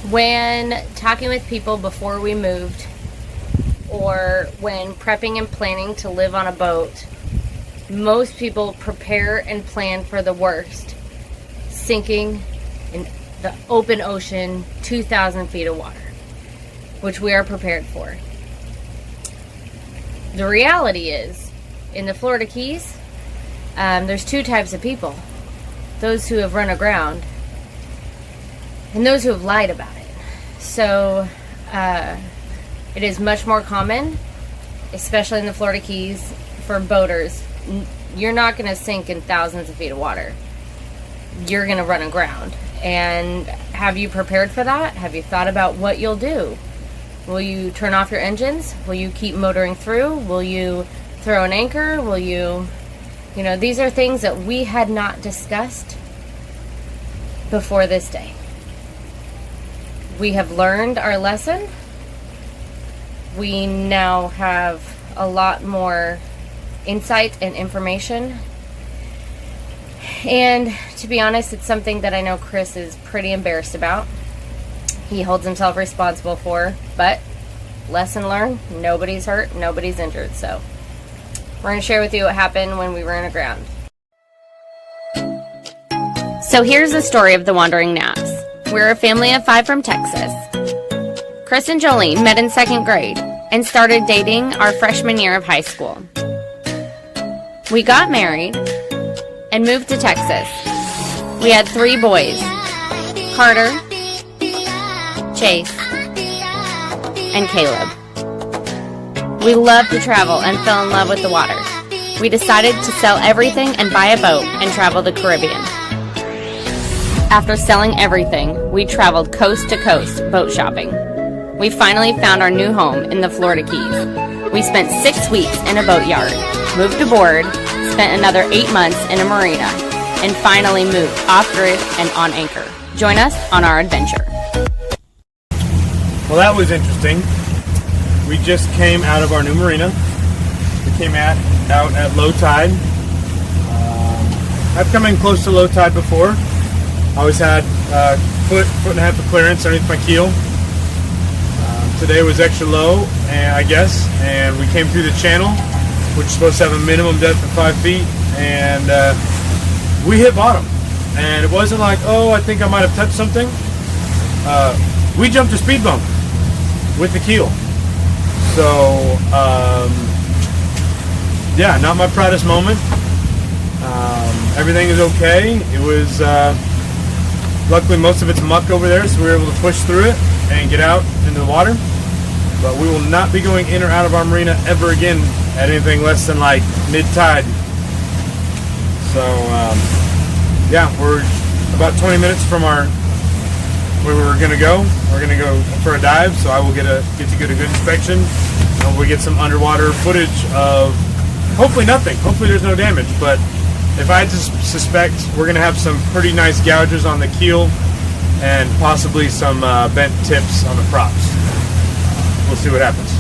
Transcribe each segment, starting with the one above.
When talking with people before we moved, or when prepping and planning to live on a boat, most people prepare and plan for the worst. Sinking in the open ocean, 2,000 feet of water, which we are prepared for. The reality is, in the Florida Keys, there's two types of people. Those who have run aground and those who have lied about it. So it is much more common, especially in the Florida Keys, for boaters. You're not going to sink in thousands of feet of water. You're going to run aground. And have you prepared for that? Have you thought about what you'll do? Will you turn off your engines? Will you keep motoring through? Will you throw an anchor? Will you... these are things that we had not discussed before this day. We have learned our lesson. We now have a lot more insight and information. And to be honest, it's something that I know Chris is pretty embarrassed about. He holds himself responsible for, but lesson learned, nobody's hurt, nobody's injured. So we're going to share with you what happened when we were in Aground. So here's the story of the Wandering Naps. We're a family of 5 from Texas. Chris and Jolene met in 2nd grade and started dating our freshman year of high school. We got married and moved to Texas. We had 3 boys, Carter, Chase, and Caleb. We loved to travel and fell in love with the water. We decided to sell everything and buy a boat and travel the Caribbean. After selling everything, we traveled coast to coast boat shopping. We finally found our new home in the Florida Keys. We spent 6 weeks in a boatyard, moved aboard, spent another 8 months in a marina, and finally moved off-grid and on anchor. Join us on our adventure. Well, that was interesting. We just came out of our new marina. We came out at low tide. I've come in close to low tide before. I always had foot and a half of clearance underneath my keel. Today was extra low, I guess, and we came through the channel, which is supposed to have a minimum depth of 5 feet, and we hit bottom. And it wasn't like, oh, I think I might have touched something. We jumped a speed bump with the keel. So, yeah, not my proudest moment. Everything is okay. It was, luckily most of it's muck over there, so we were able to push through it and get out into the water. But we will not be going in or out of our marina ever again at anything less than like mid-tide. So, yeah, we're about 20 minutes from where we're going to go. We're going to go for a dive, so I will get to get a good inspection. And we'll get some underwater footage of hopefully nothing. Hopefully there's no damage, but if I had to suspect, we're going to have some pretty nice gouges on the keel and possibly some bent tips on the props. We'll see what happens.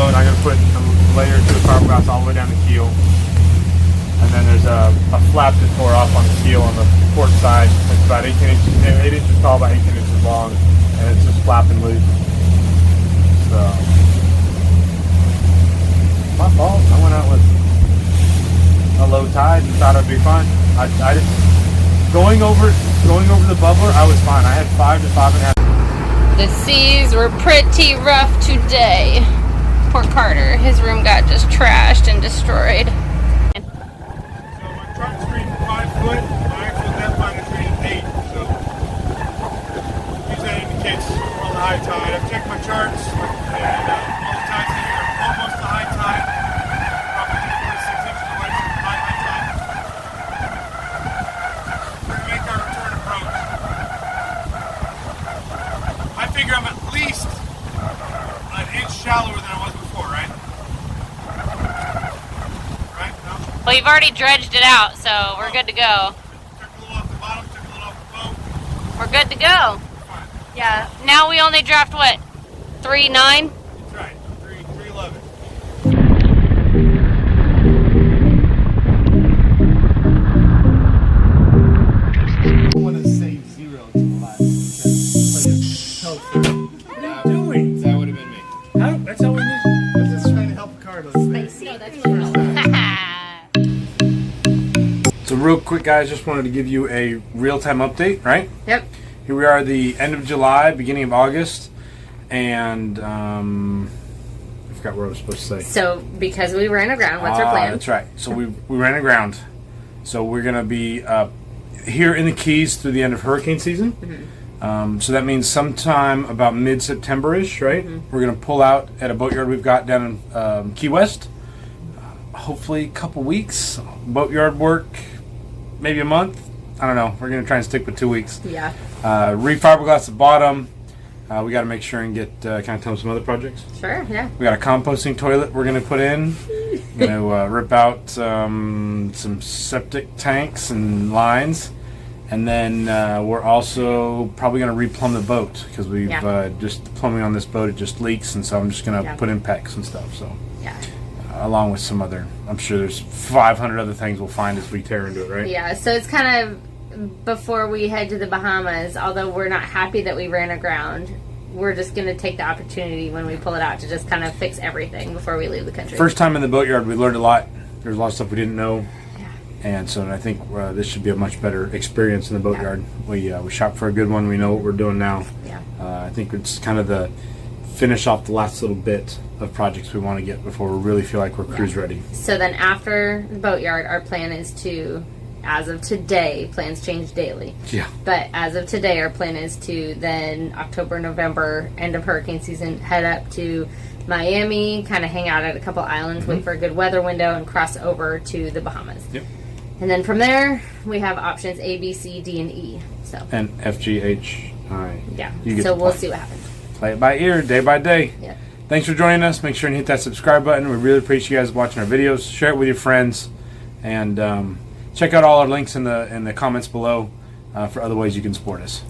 boat. I'm going to put a layer to the fiberglass all the way down the keel. And then there's a flap to tore off on the keel on the port side. It's about 8 inches tall, about 18 inches long, and it's just flapping loose. So, my fault. I went out with a low tide and thought it'd be fine. I just going over the bubbler, I was fine. I had 5 to 5.5. The seas were pretty rough today. Poor Carter, his room got just trashed and destroyed. So my truck street 5 foot, my actual depth line is rated 8. So use that indicates we're on the high tide. I've checked my charts, and all the tides here are almost to high tide. Probably 4 to 6 inches away from high tide. We're gonna make our return approach. I figure I'm at least an inch shallower than I was before, right? Right? No? Well, you've already dredged it out, so we're good to go. Took a little off the bottom, took a little off the boat. We're good to go. Fine. Yeah. Now we only draft what? 3.9? That's right. 311. I want to say 0 to the last because what are you doing? That would have been me. How? That's how we need. I'm just trying to help Carlos. So real quick, guys, just wanted to give you a real-time update, right? Yep. Here we are, the end of July, beginning of August, and I forgot what I was supposed to say. So, because we ran aground, what's our plan? That's right. So we ran aground. So we're going to be here in the Keys through the end of hurricane season. Mm-hmm. So that means sometime about mid-September-ish, right? Mm-hmm. We're going to pull out at a boatyard we've got down in Key West. Hopefully a couple weeks. Boatyard work, maybe a month. I don't know. We're going to try and stick with 2 weeks. Yeah. Refiberglass the bottom. We got to make sure and get, can I tell them some other projects? Sure, yeah. We got a composting toilet we're going to put in. We're going to rip out some septic tanks and lines. And then we're also probably going to replumb the boat because we've just the plumbing on this boat, it just leaks. And so I'm just going to put in PEX and stuff. So Yeah. Along with some other, I'm sure there's 500 other things we'll find as we tear into it, right? Yeah, so it's kind of before we head to the Bahamas, although we're not happy that we ran aground, we're just going to take the opportunity when we pull it out to just kind of fix everything before we leave the country. First time in the boatyard, we learned a lot. There's a lot of stuff we didn't know. Yeah. And so I think this should be a much better experience in the boatyard. We shop for a good one. We know what we're doing now. Yeah. I think it's kind of the finish off the last little bit of projects we want to get before we really feel like we're cruise ready. So then after the boatyard, our plan is to, as of today, plans change daily. Yeah. But as of today, our plan is to then October, November, end of hurricane season, head up to Miami, kind of hang out at a couple islands, wait for a good weather window, and cross over to the Bahamas. Yep. And then from there, we have options A, B, C, D, and E. So. And F, G, H, I. Yeah. You get So the we'll point. see what happens. Play it by ear, day by day. Yeah. Thanks for joining us. Make sure and hit that subscribe button. We really appreciate you guys watching our videos. Share it with your friends, and check out all our links in the comments below for other ways you can support us.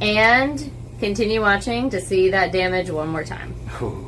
And continue watching to see that damage one more time. Ooh.